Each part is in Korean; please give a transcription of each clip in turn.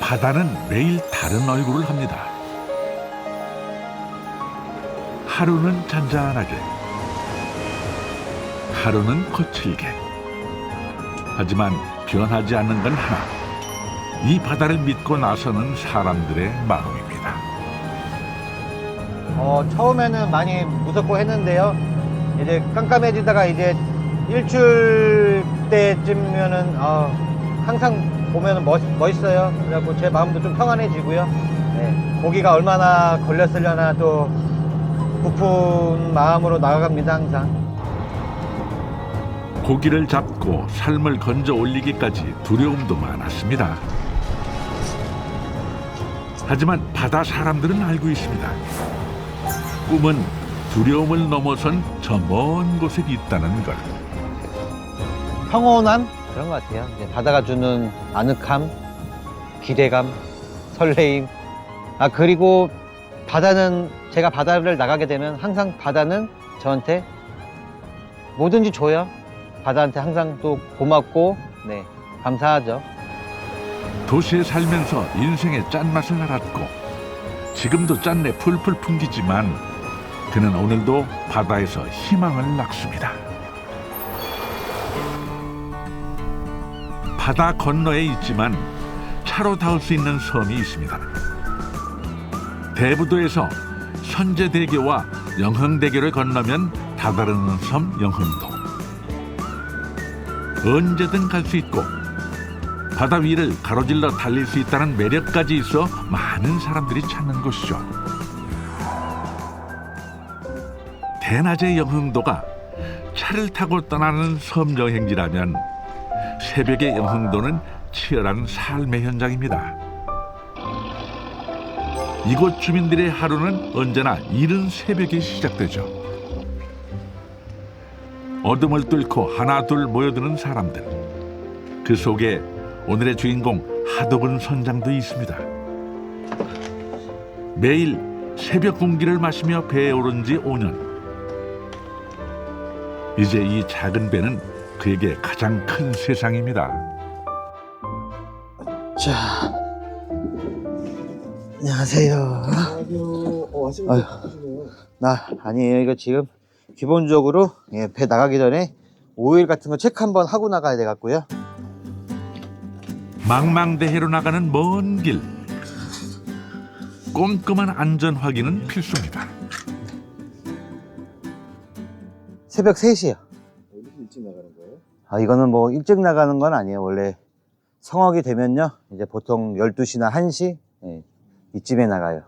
바다는 매일 다른 얼굴을 합니다. 하루는 잔잔하게, 하루는 거칠게. 하지만 변하지 않는 건 하나. 이 바다를 믿고 나서는 사람들의 마음입니다. 처음에는 많이 무섭고 했는데요. 이제 깜깜해지다가 이제 일주일 때쯤이면은 항상 보면은 멋있어요. 그래갖고 제 마음도 좀 평안해지고요. 네, 고기가 얼마나 걸렸으려나 또 부푼 마음으로 나아갑니다, 항상. 고기를 잡고 삶을 건져 올리기까지 두려움도 많았습니다. 하지만 바다 사람들은 알고 있습니다. 꿈은 두려움을 넘어선 저 먼 곳에 있다는 걸. 평온함? 그런 것 같아요. 이제 바다가 주는 아늑함, 기대감, 설레임. 그리고 바다는, 제가 바다를 나가게 되면 항상 바다는 저한테 뭐든지 줘요. 바다한테 항상 또 고맙고, 네, 감사하죠. 도시에 살면서 인생의 짠맛을 알았고 지금도 짠내 풀풀 풍기지만 그는 오늘도 바다에서 희망을 낳습니다. 바다 건너에 있지만 차로 닿을 수 있는 섬이 있습니다. 대부도에서 선제대교와 영흥대교를 건너면 다다르는 섬 영흥도. 언제든 갈 수 있고 바다 위를 가로질러 달릴 수 있다는 매력까지 있어 많은 사람들이 찾는 곳이죠. 대낮의 영흥도가 차를 타고 떠나는 섬 여행지라면 새벽의 영흥도는 치열한 삶의 현장입니다. 이곳 주민들의 하루는 언제나 이른 새벽에 시작되죠. 어둠을 뚫고 하나둘 모여드는 사람들. 그 속에 오늘의 주인공 하덕은 선장도 있습니다. 매일 새벽 공기를 마시며 배에 오른 지 5년. 이제 이 작은 배는 그에게 가장 큰 세상입니다. 자, 안녕하세요. 아침부터 바쁘시네요. 아니에요. 이거 지금 기본적으로 배 나가기 전에 오일 같은 거 체크 한번 하고 나가야 돼갖고요. 망망대해로 나가는 먼 길. 꼼꼼한 안전 확인은 필수입니다. 새벽 3시요. 이렇게 일찍 나가는 거예요? 이거는 뭐 일찍 나가는 건 아니에요. 원래 성악이 되면요, 이제 보통 12시나 1시 이쯤에 나가요.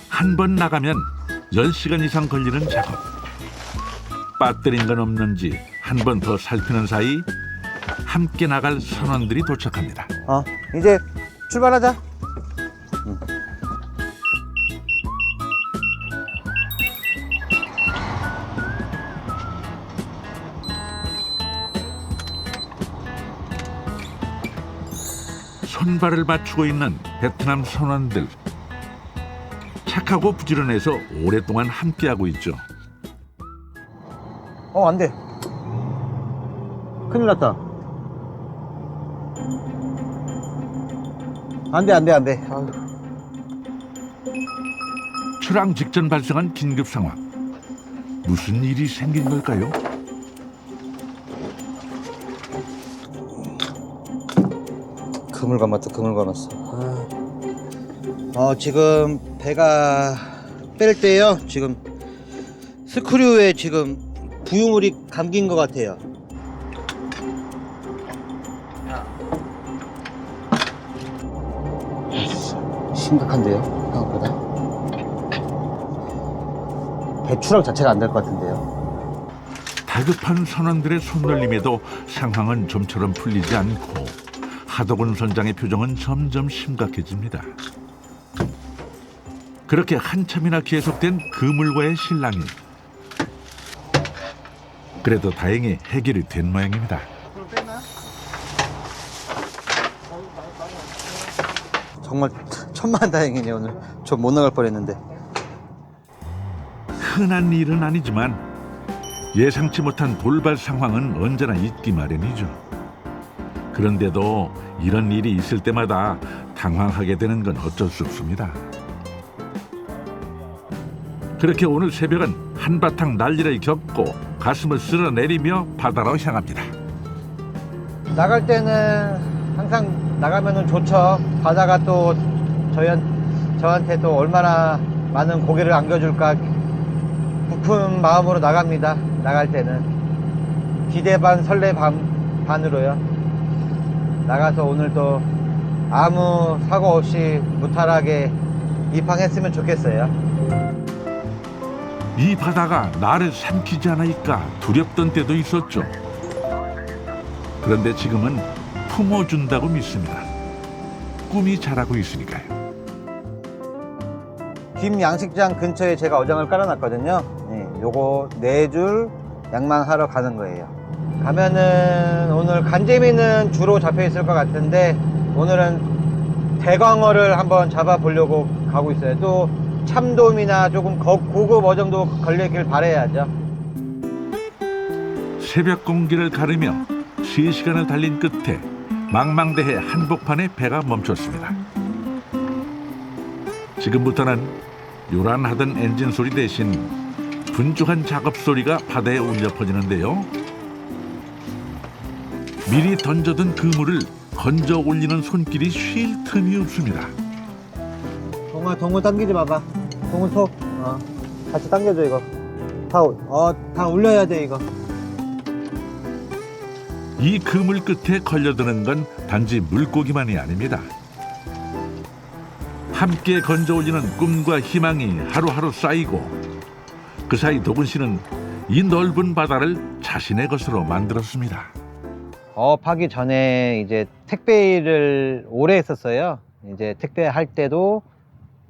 한 번 나가면 10시간 이상 걸리는 작업. 빠뜨린 건 없는지 한 번 더 살피는 사이 함께 나갈 선원들이 도착합니다. 이제 출발하자. 손발을 맞추고 있는 베트남 선원들. 착하고 부지런해서 오랫동안 함께하고 있죠. 안 돼. 큰일 났다. 안 돼. 출항 직전 발생한 긴급 상황. 무슨 일이 생긴 걸까요? 그물 감았어. 지금 배가 뺄 때요, 지금 스크류에 지금 부유물이 감긴 것 같아요. 심각한데요, 생각보다. 배 추락 자체가 안 될 것 같은데요. 다급한 선원들의 손놀림에도 상황은 좀처럼 풀리지 않고 하덕은 선장의 표정은 점점 심각해집니다. 그렇게 한참이나 계속된 그물과의 실랑이. 그래도 다행히 해결이 된 모양입니다. 정말 천만다행이네요. 오늘 좀 못 나갈 뻔했는데. 흔한 일은 아니지만 예상치 못한 돌발 상황은 언제나 있기 마련이죠. 그런데도 이런 일이 있을 때마다 당황하게 되는 건 어쩔 수 없습니다. 그렇게 오늘 새벽은 한바탕 난리를 겪고 가슴을 쓸어내리며 바다로 향합니다. 나갈 때는 항상 나가면은 좋죠. 바다가 또 저한테 또 얼마나 많은 고기를 안겨줄까 부푼 마음으로 나갑니다. 나갈 때는 기대 반 설레 반으로요. 나가서 오늘 또 아무 사고 없이 무탈하게 입항했으면 좋겠어요. 이 바다가 나를 삼키지 않을까 두렵던 때도 있었죠. 그런데 지금은 품어준다고 믿습니다. 꿈이 자라고 있으니까요. 김 양식장 근처에 제가 어장을 깔아놨거든요. 네, 요거 4줄 양만하러 가는 거예요. 가면은 오늘 간재미는 주로 잡혀 있을 것 같은데 오늘은 대광어를 한번 잡아보려고 가고 있어요. 또 참돔이나 조금 고급 어종도 걸리길 바라야죠. 새벽 공기를 가르며 3시간을 달린 끝에 망망대해 한복판에 배가 멈췄습니다. 지금부터는 요란하던 엔진 소리 대신 분주한 작업 소리가 바다에 울려 퍼지는데요. 미리 던져둔 그물을 건져 올리는 손길이 쉴 틈이 없습니다. 동호 당기지 마봐. 동호 톡. 같이 당겨줘 이거. 다 올려야 돼 이거. 이 그물 끝에 걸려드는 건 단지 물고기만이 아닙니다. 함께 건져 올리는 꿈과 희망이 하루하루 쌓이고 그 사이 도근 씨는 이 넓은 바다를 자신의 것으로 만들었습니다. 어업하기 전에 이제 택배를 오래 했었어요. 이제 택배할 때도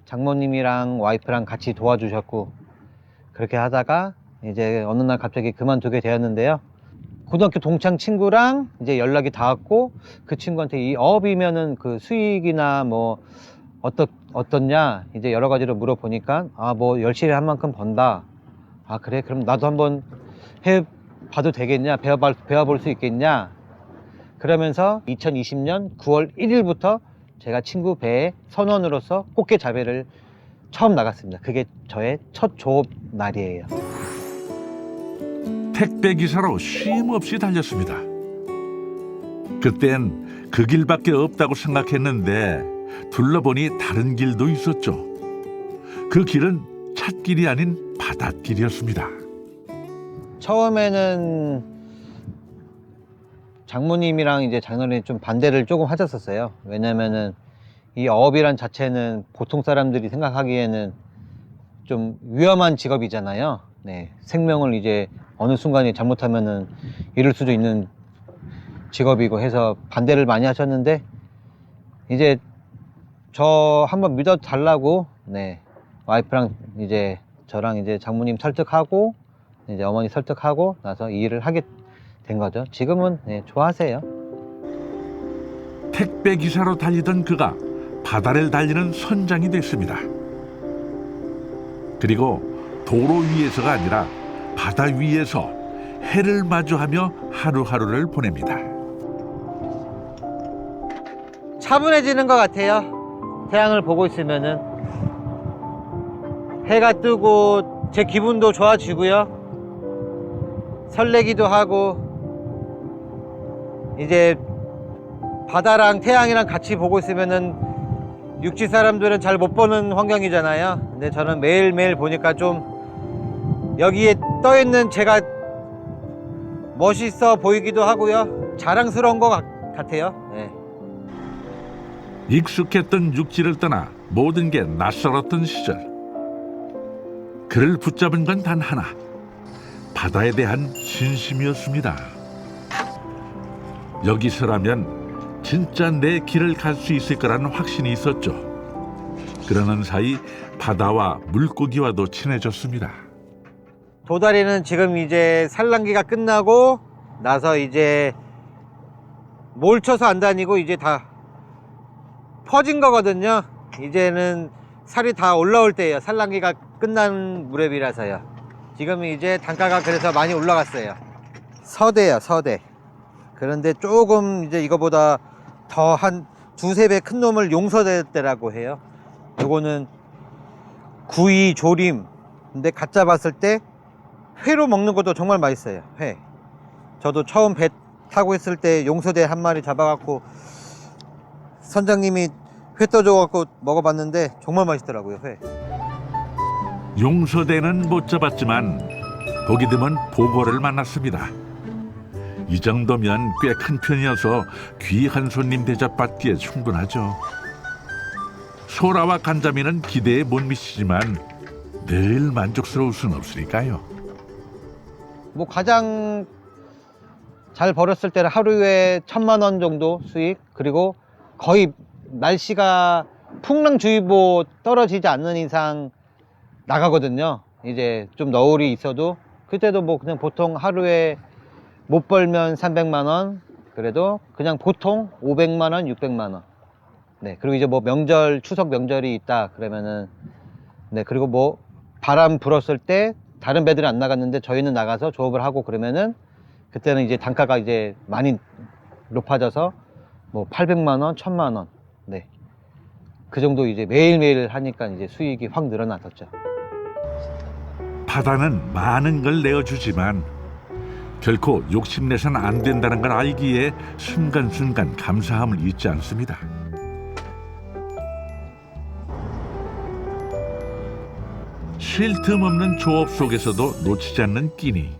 장모님이랑 와이프랑 같이 도와주셨고 그렇게 하다가 이제 어느 날 갑자기 그만두게 되었는데요. 고등학교 동창 친구랑 이제 연락이 닿았고 그 친구한테 이 어업이면은 그 수익이나 뭐 어떻냐 이제 여러 가지로 물어보니까 뭐 열심히 한 만큼 번다. 그래 그럼 나도 한번 해봐도 되겠냐 배워볼 수 있겠냐 그러면서 2020년 9월 1일부터 제가 친구 배에 선원으로서 꽃게 자배를 처음 나갔습니다. 그게 저의 첫 조업 날이에요. 택배 기사로 쉼 없이 달렸습니다. 그땐 그 길밖에 없다고 생각했는데 둘러보니 다른 길도 있었죠. 그 길은 찻길이 아닌 바닷길이었습니다. 처음에는 장모님이랑 이제 장인어른이 좀 반대를 조금 하셨었어요. 왜냐면은 이 어업이란 자체는 보통 사람들이 생각하기에는 좀 위험한 직업이잖아요. 네, 생명을 이제 어느 순간에 잘못하면은 잃을 수도 있는 직업이고 해서 반대를 많이 하셨는데 이제 저 한번 믿어달라고 네, 와이프랑 이제 저랑 이제 장모님 설득하고 이제 어머니 설득하고 나서 이 일을 하게 된 거죠. 지금은 네, 좋아하세요. 택배 기사로 달리던 그가 바다를 달리는 선장이 됐습니다. 그리고 도로 위에서가 아니라 바다 위에서 해를 마주하며 하루하루를 보냅니다. 차분해지는 것 같아요. 태양을 보고 있으면은 해가 뜨고 제 기분도 좋아지고요. 설레기도 하고 이제 바다랑 태양이랑 같이 보고 있으면은 육지 사람들은 잘 못 보는 환경이잖아요. 근데 저는 매일매일 보니까 좀 여기에 떠 있는 제가 멋있어 보이기도 하고요. 자랑스러운 것 같아요. 네. 익숙했던 육지를 떠나 모든 게 낯설었던 시절. 그를 붙잡은 건 단 하나. 바다에 대한 신심이었습니다. 여기서라면 진짜 내 길을 갈 수 있을 거라는 확신이 있었죠. 그러는 사이 바다와 물고기와도 친해졌습니다. 도다리는 지금 이제 산란기가 끝나고 나서 이제 몰쳐서 안 다니고 이제 다 퍼진 거거든요. 이제는 살이 다 올라올 때예요. 산란기가 끝난 무렵이라서요. 지금 이제 단가가 그래서 많이 올라갔어요. 서대요, 서대. 그런데 조금 이제 이거보다 더 한 두세 배 큰 놈을 용서대라고 해요. 요거는 구이 조림. 근데 갓 잡았을 때 회로 먹는 것도 정말 맛있어요. 회. 저도 처음 배 타고 있을 때 용서대 한 마리 잡아갖고 선장님이 회 떠줘갖고 먹어봤는데 정말 맛있더라고요. 회. 용서대는 못 잡았지만 보기 드문 보고를 만났습니다. 이 정도면 꽤 큰 편이어서 귀한 손님 대접받기에 충분하죠. 소라와 간자미는 기대에 못 미치지만 늘 만족스러울 순 없으니까요. 뭐 가장 잘 벌었을 때는 하루에 1,000만 원 정도 수익. 그리고 거의 날씨가 풍랑주의보 떨어지지 않는 이상 나가거든요. 이제 좀 너울이 있어도 그때도 뭐 그냥 보통 하루에 못 벌면 300만 원, 그래도 그냥 보통 500만 원, 600만 원. 네, 그리고 이제 뭐 명절, 추석 명절이 있다 그러면은, 네, 그리고 뭐 바람 불었을 때 다른 배들은 안 나갔는데 저희는 나가서 조업을 하고 그러면은 그때는 이제 단가가 이제 많이 높아져서 뭐 800만 원, 1,000만 원. 네. 그 정도 이제 매일매일 하니까 이제 수익이 확 늘어났었죠. 바다는 많은 걸 내어주지만 결코 욕심내선 안 된다는 걸 알기에 순간순간 감사함을 잊지 않습니다. 쉴 틈 없는 조업 속에서도 놓치지 않는 끼니.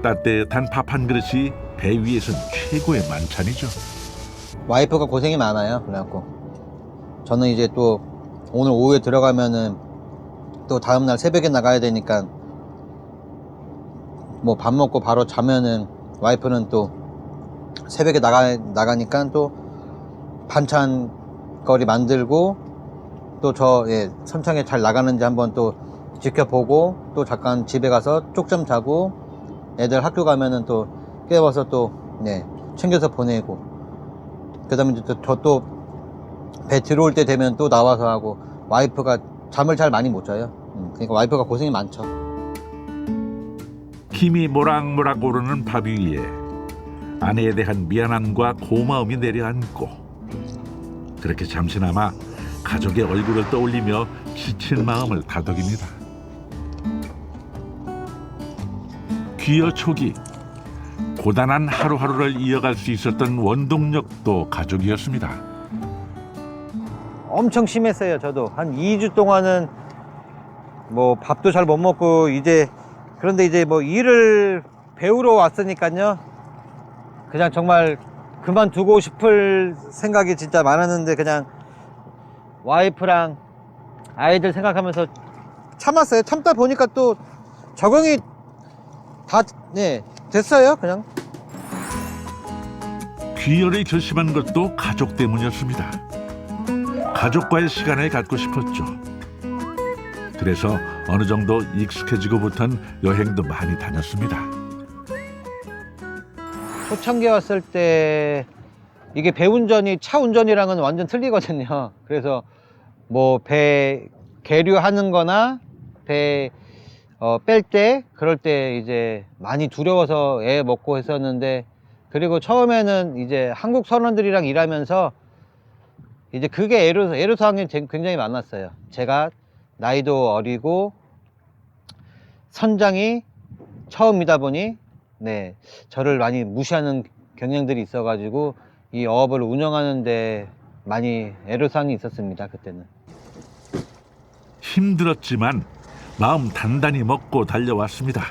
따뜻한 밥 한 그릇이 배 위에선 최고의 만찬이죠. 와이프가 고생이 많아요. 그래갖고 저는 이제 또 오늘 오후에 들어가면은 또 다음날 새벽에 나가야 되니까 뭐 밥 먹고 바로 자면은 와이프는 또 새벽에 나가니까 또 반찬거리 만들고 또 저 선창에 잘 나가는지 한번 또 지켜보고 또 잠깐 집에 가서 쪽 좀 자고 애들 학교 가면은 또 깨워서 또 챙겨서 보내고 그 다음에 저 또 배 들어올 때 되면 또 나와서 하고 와이프가 잠을 잘 많이 못 자요. 그러니까 와이프가 고생이 많죠. 김이 모락모락 오르는 밥 위에 아내에 대한 미안함과 고마움이 내려앉고 그렇게 잠시나마 가족의 얼굴을 떠올리며 지친 마음을 다독입니다. 귀여 초기 고단한 하루하루를 이어갈 수 있었던 원동력도 가족이었습니다. 엄청 심했어요. 저도 한 2주 동안은 뭐 밥도 잘 못 먹고 이제 그런데 이제 뭐 일을 배우러 왔으니까요. 그냥 정말 그만두고 싶을 생각이 진짜 많았는데 그냥 와이프랑 아이들 생각하면서 참았어요. 참다 보니까 또 적응이 다 됐어요. 그냥. 귀여를 결심한 것도 가족 때문이었습니다. 가족과의 시간을 갖고 싶었죠. 그래서 어느 정도 익숙해지고부터는 여행도 많이 다녔습니다. 초창기에 왔을 때 이게 배 운전이 차 운전이랑은 완전 틀리거든요. 그래서 뭐 배 계류하는 거나 배 뺄 때 그럴 때 이제 많이 두려워서 애 먹고 했었는데 그리고 처음에는 이제 한국 선원들이랑 일하면서 이제 그게 애로사항이 굉장히 많았어요. 제가 나이도 어리고 선장이 처음이다 보니 저를 많이 무시하는 경향들이 있어가지고 이 어업을 운영하는데 많이 애로사항이 있었습니다. 그때는. 힘들었지만 마음 단단히 먹고 달려왔습니다.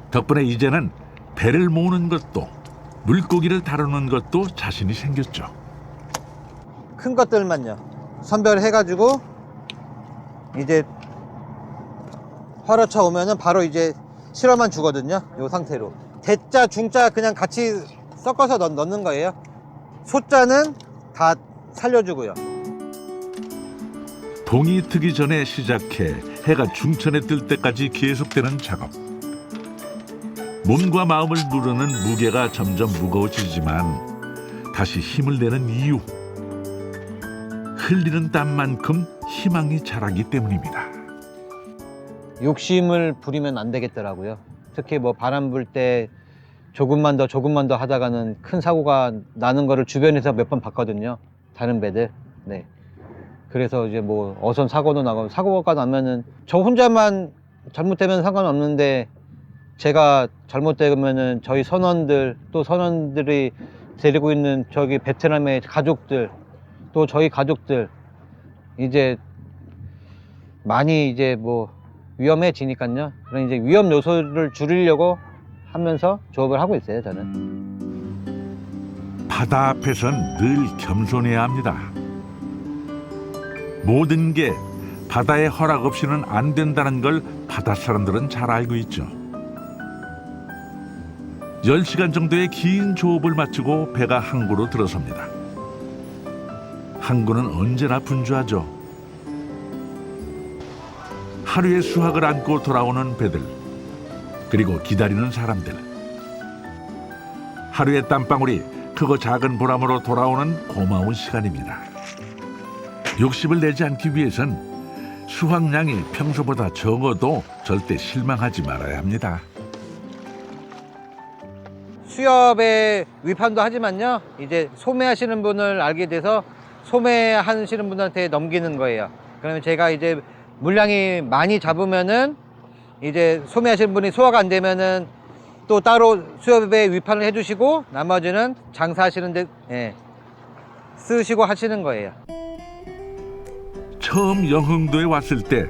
덕분에 이제는 배를 모으는 것도 물고기를 다루는 것도 자신이 생겼죠. 큰 것들만요. 선별해가지고 이제 활어차 오면은 바로 이제 실어만 주거든요. 이 상태로. 대자, 중자 그냥 같이 섞어서 넣는 거예요. 소자는 다 살려주고요. 동이 트기 전에 시작해 해가 중천에 뜰 때까지 계속되는 작업. 몸과 마음을 누르는 무게가 점점 무거워지지만 다시 힘을 내는 이유. 흘리는 땀만큼 희망이 자라기 때문입니다. 욕심을 부리면 안 되겠더라고요. 특히 뭐 바람 불 때 조금만 더 하다가는 큰 사고가 나는 거를 주변에서 몇 번 봤거든요. 다른 배들. 네. 그래서 이제 뭐 어선 사고도 나고, 사고가 나면은 저 혼자만 잘못되면 상관없는데 제가 잘못되면은 저희 선원들, 또 선원들이 데리고 있는 저기 베트남의 가족들, 또 저희 가족들 이제 많이 이제 뭐 위험해지니까요. 그런 이제 위험 요소를 줄이려고 하면서 조업을 하고 있어요, 저는. 바다 앞에선 늘 겸손해야 합니다. 모든 게 바다의 허락 없이는 안 된다는 걸 바다 사람들은 잘 알고 있죠. 10시간 정도의 긴 조업을 마치고 배가 항구로 들어섭니다. 항구는 언제나 분주하죠. 하루의 수확을 안고 돌아오는 배들, 그리고 기다리는 사람들. 하루의 땀방울이 크고 작은 보람으로 돌아오는 고마운 시간입니다. 욕심을 내지 않기 위해선 수확량이 평소보다 적어도 절대 실망하지 말아야 합니다. 수협에 위판도 하지만요, 이제 소매하시는 분을 알게 돼서 소매하시는 분한테 넘기는 거예요. 그러면 제가 이제 물량이 많이 잡으면은 이제 소매하시는 분이 소화가 안 되면은 또 따로 수협에 위판을 해주시고 나머지는 장사하시는데 쓰시고 하시는 거예요. 처음 영흥도에 왔을 때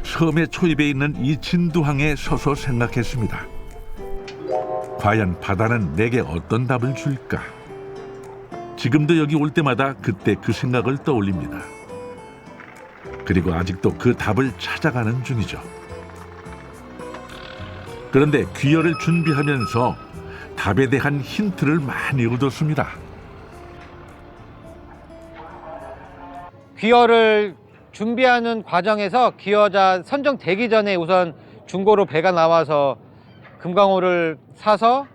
섬의 초입에 있는 이 진두항에 서서 생각했습니다. 과연 바다는 내게 어떤 답을 줄까? 지금도 여기 올 때마다 그때 그 생각을 떠올립니다. 그리고 아직도 그 답을 찾아가는 중이죠. 그런데 귀여를 준비하면서 답에 대한 힌트를 많이 얻었습니다. 귀여를 준비하는 과정에서 귀여자 선정되기 전에 우선 중고로 배가 나와서 금강호를 사서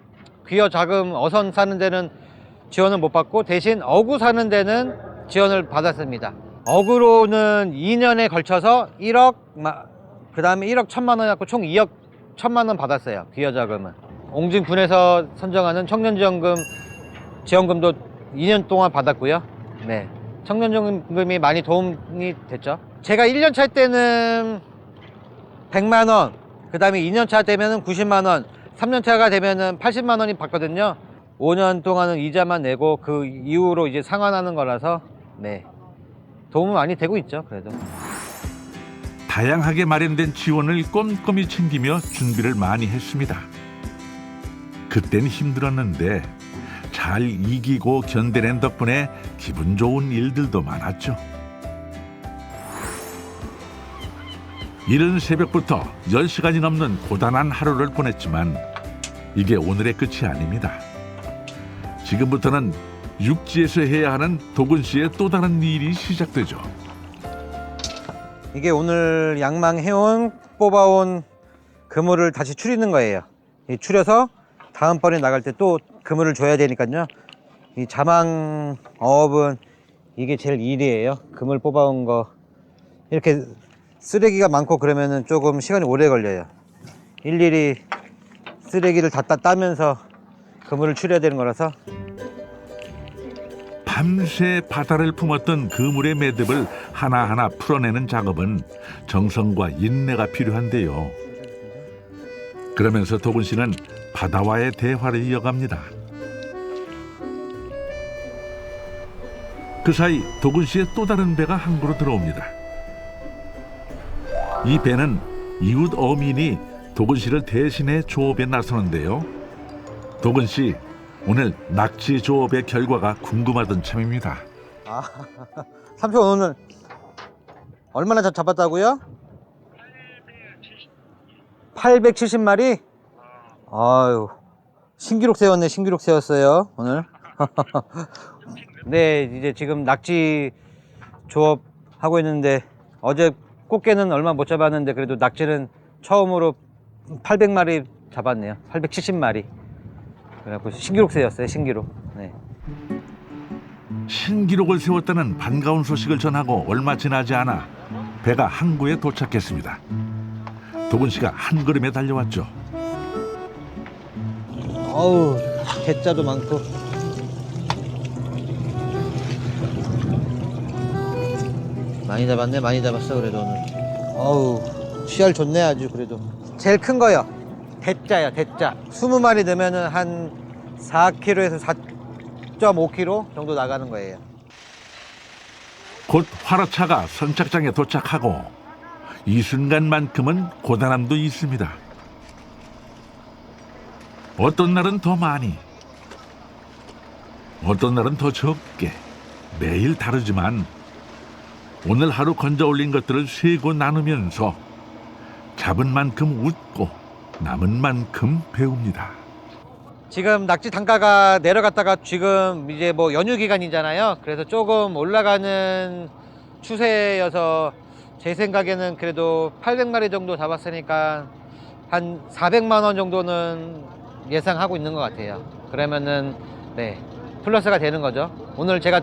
귀여 자금 어선 사는 데는 지원을 못 받고 대신 어구 사는 데는 지원을 받았습니다. 어구로는 2년에 걸쳐서 1억, 그 다음에 1억 1천만 원 갖고 총 2억 1천만 원 받았어요. 귀여 자금은. 옹진군에서 선정하는 청년지원금 지원금도 2년 동안 받았고요. 네, 청년지원금이 많이 도움이 됐죠. 제가 1년 차 때는 100만 원, 그 다음에 2년 차 되면은 90만 원, 3년 차가 되면은 80만 원이 받거든요. 5년 동안은 이자만 내고 그 이후로 이제 상환하는 거라서 네, 도움은 많이 되고 있죠. 그래도 다양하게 마련된 지원을 꼼꼼히 챙기며 준비를 많이 했습니다. 그땐 힘들었는데 잘 이기고 견뎌낸 덕분에 기분 좋은 일들도 많았죠. 이른 새벽부터 10시간이 넘는 고단한 하루를 보냈지만 이게 오늘의 끝이 아닙니다. 지금부터는 육지에서 해야 하는 도근 씨의 또 다른 일이 시작되죠. 이게 오늘 양망해온 뽑아온 그물을 다시 추리는 거예요. 이 추려서 다음번에 나갈 때 또 그물을 줘야 되니까요. 이 자망어업은 이게 제일 일이에요. 그물 뽑아온 거 이렇게 쓰레기가 많고 그러면은 조금 시간이 오래 걸려요. 일일이 쓰레기를 다 따면서 그물을 추려야 되는 거라서. 밤새 바다를 품었던 그물의 매듭을 하나하나 풀어내는 작업은 정성과 인내가 필요한데요. 그러면서 도근 씨는 바다와의 대화를 이어갑니다. 그 사이 도근 씨의 또 다른 배가 항구로 들어옵니다. 이 배는 이웃 어민이 도근 씨를 대신해 조업에 나서는데요. 도근 씨, 오늘 낙지 조업의 결과가 궁금하던 참입니다. 삼촌 오늘 얼마나 잡았다고요? 870마리? 아유, 신기록 세웠네. 신기록 세웠어요 오늘. 네, 이제 지금 낙지 조업 하고 있는데 어제 꽃게는 얼마 못 잡았는데 그래도 낙지는 처음으로 800마리 잡았네요. 870마리. 그래갖고 신기록 세웠어요. 신기록. 네. 신기록을 세웠다는 반가운 소식을 전하고 얼마 지나지 않아 배가 항구에 도착했습니다. 도근 씨가 한 걸음에 달려왔죠. 어우, 대짜도 많고. 많이 잡았네, 많이 잡았어, 그래도 오늘. 어우, 씨알 좋네, 아주, 그래도. 제일 큰 거요. 대짜야, 대짜. 20마리 넣으면은 한 4kg에서 4.5kg 정도 나가는 거예요. 곧 화로차가 선착장에 도착하고 이 순간만큼은 고단함도 있습니다. 어떤 날은 더 많이, 어떤 날은 더 적게, 매일 다르지만 오늘 하루 건져 올린 것들을 세고 나누면서 잡은 만큼 웃고 남은 만큼 배웁니다. 지금 낙지 단가가 내려갔다가 지금 이제 뭐 연휴 기간이잖아요. 그래서 조금 올라가는 추세여서 제 생각에는 그래도 800마리 정도 잡았으니까 한 400만 원 정도는 예상하고 있는 것 같아요. 그러면은 네, 플러스가 되는 거죠. 오늘 제가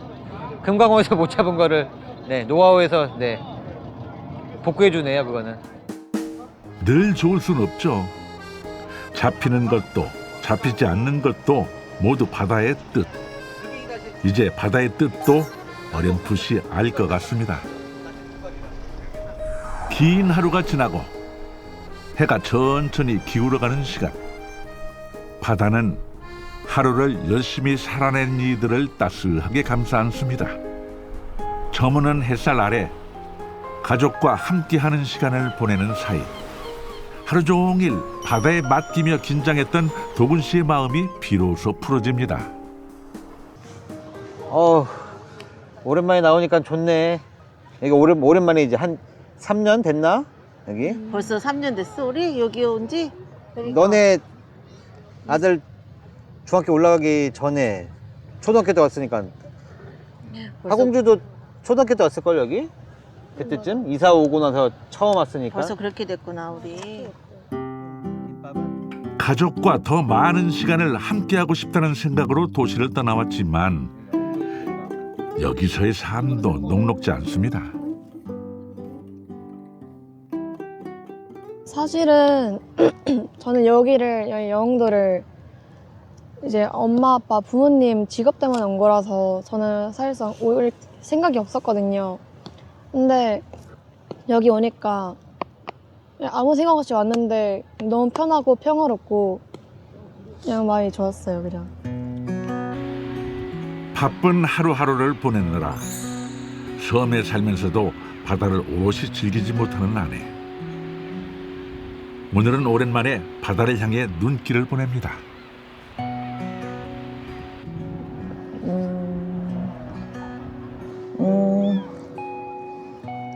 금광호에서 못 잡은 거를 네, 노하우에서 네, 복구해 주네요. 그거는. 늘 좋을 순 없죠. 잡히는 것도 잡히지 않는 것도 모두 바다의 뜻. 이제 바다의 뜻도 어렴풋이 알 것 같습니다. 긴 하루가 지나고 해가 천천히 기울어가는 시간. 바다는 하루를 열심히 살아낸 이들을 따스하게 감싸 안습니다. 저무는 햇살 아래 가족과 함께하는 시간을 보내는 사이, 하루 종일 바다에 맡기며 긴장했던 도군 씨의 마음이 비로소 풀어집니다. 오랜만에 나오니까 좋네. 여기 오랜만에 이제 한 3년 됐나? 여기? 벌써 3년 됐어 우리 여기 온지? 너네 아들 중학교 올라가기 전에 초등학교 때 왔으니까 하공주도 초등학교 때 왔을걸 여기? 그때쯤? 이사 오고 나서 처음 왔으니까. 벌써 그렇게 됐구나 우리. 가족과 더 많은 시간을 함께하고 싶다는 생각으로 도시를 떠나왔지만 여기서의 삶도 녹록지 않습니다. 사실은 저는 여기 영도를 이제 엄마 아빠 부모님 직업 때문에 온 거라서 저는 사실상 올 생각이 없었거든요. 근데 여기 오니까 그냥 아무 생각 없이 왔는데 너무 편하고 평화롭고 그냥 많이 좋았어요. 그냥. 바쁜 하루하루를 보내느라 섬에 살면서도 바다를 오롯이 즐기지 못하는 아내. 오늘은 오랜만에 바다를 향해 눈길을 보냅니다.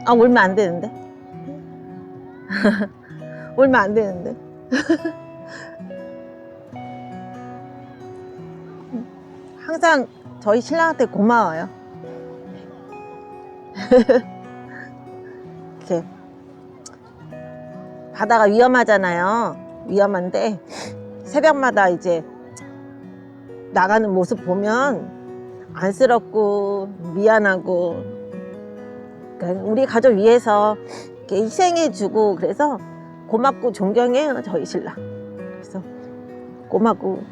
아 울면 안 되는데. 울면 안 되는데. 항상 저희 신랑한테 고마워요. 이렇게 바다가 위험하잖아요. 위험한데 새벽마다 이제 나가는 모습 보면 안쓰럽고 미안하고, 그러니까 우리 가족 위해서 이렇게 희생해주고 그래서 고맙고 존경해요 저희 신랑. 그래서 고맙고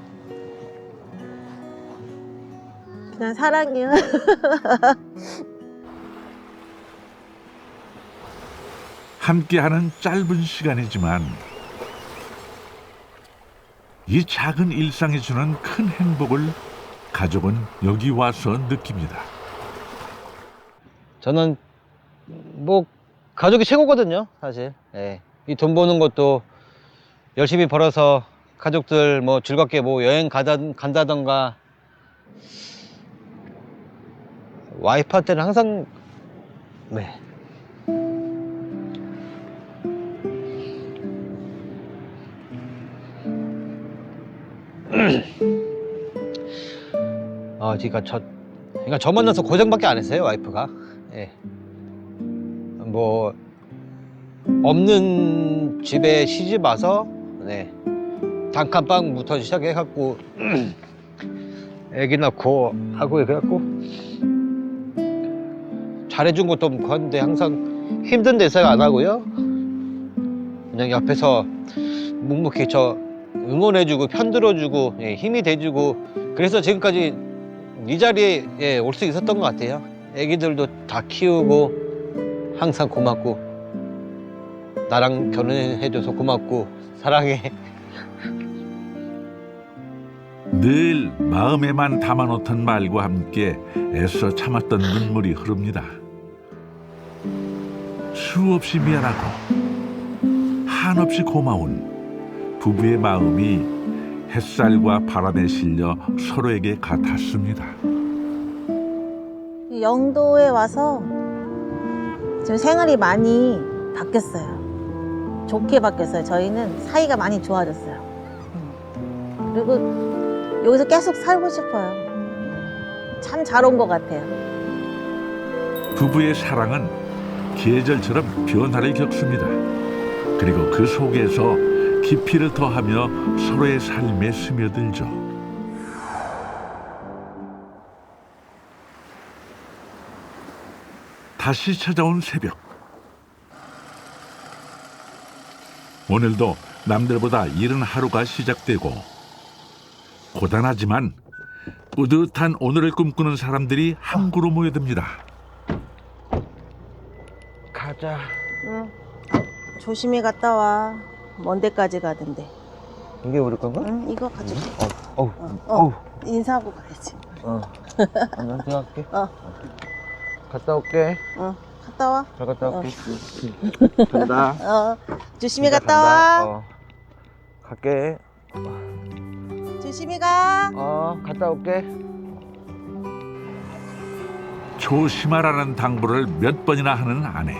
그냥 사랑해요. 함께하는 짧은 시간이지만 이 작은 일상이 주는 큰 행복을 가족은 여기 와서 느낍니다. 저는 뭐 가족이 최고거든요, 사실. 예. 이 돈 버는 것도 열심히 벌어서 가족들 뭐 즐겁게 뭐 여행 간다던가 와이프한테는 항상 네. 그러니까 저 만나서 고생밖에 안 했어요, 와이프가. 예. 뭐 없는 집에 시집 와서 네. 단칸방부터 시작해갖고 애기 낳고 하고 그래갖고 잘해준 것도 그런데 항상 힘든 대사 안 하고요. 그냥 옆에서 묵묵히 저 응원해주고 편들어주고 예, 힘이 돼주고 그래서 지금까지 이 자리에 예, 올 수 있었던 것 같아요. 애기들도 다 키우고 항상 고맙고 나랑 결혼해줘서 고맙고 사랑해. 늘 마음에만 담아놓던 말과 함께 애써 참았던 눈물이 흐릅니다. 수없이 미안하고 한없이 고마운 부부의 마음이 햇살과 바람에 실려 서로에게 같았습니다. 영도에 와서 지금 생활이 많이 바뀌었어요. 좋게 바뀌었어요. 저희는 사이가 많이 좋아졌어요. 그리고 여기서 계속 살고 싶어요. 참 잘 온 것 같아요. 부부의 사랑은 계절처럼 변화를 겪습니다. 그리고 그 속에서 깊이를 더하며 서로의 삶에 스며들죠. 다시 찾아온 새벽. 오늘도 남들보다 이른 하루가 시작되고 고단하지만 뿌듯한 오늘을 꿈꾸는 사람들이 항구로 모여듭니다. 가자. 응. 조심히 갔다 와. 먼 데까지 가던데. 이게 우리 건가? 응, 이거 가져가. 어우. 인사하고 가야지. 안녕 할게. 갔다 올게. 갔다 와. 잘 갔다 올게. 간다. 조심히 갔다 와. 갈게. 조심히 가. 갔다 올게. 조심하라는 당부를 몇 번이나 하는 아내.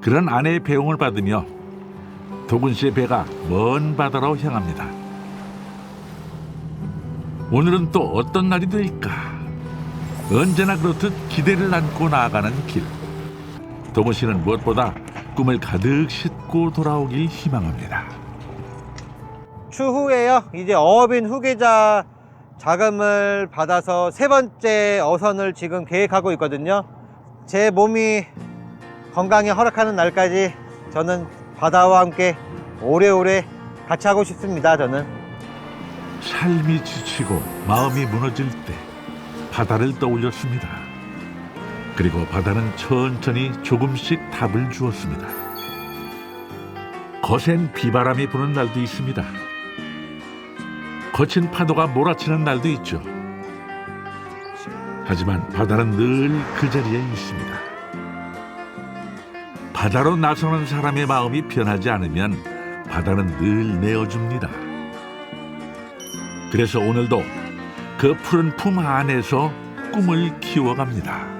그런 아내의 배웅을 받으며 도군 씨의 배가 먼 바다로 향합니다. 오늘은 또 어떤 날이 될까? 언제나 그렇듯 기대를 안고 나아가는 길. 도군 씨는 무엇보다 꿈을 가득 싣고 돌아오길 희망합니다. 추후에요. 이제 어업인 후계자 자금을 받아서 3번째 어선을 지금 계획하고 있거든요. 제 몸이 건강이 허락하는 날까지 저는 바다와 함께 오래오래 같이 하고 싶습니다. 저는. 삶이 지치고 마음이 무너질 때 바다를 떠올렸습니다. 그리고 바다는 천천히 조금씩 답을 주었습니다. 거센 비바람이 부는 날도 있습니다. 거친 파도가 몰아치는 날도 있죠. 하지만 바다는 늘 그 자리에 있습니다. 바다로 나서는 사람의 마음이 변하지 않으면 바다는 늘 내어줍니다. 그래서 오늘도 그 푸른 품 안에서 꿈을 키워갑니다.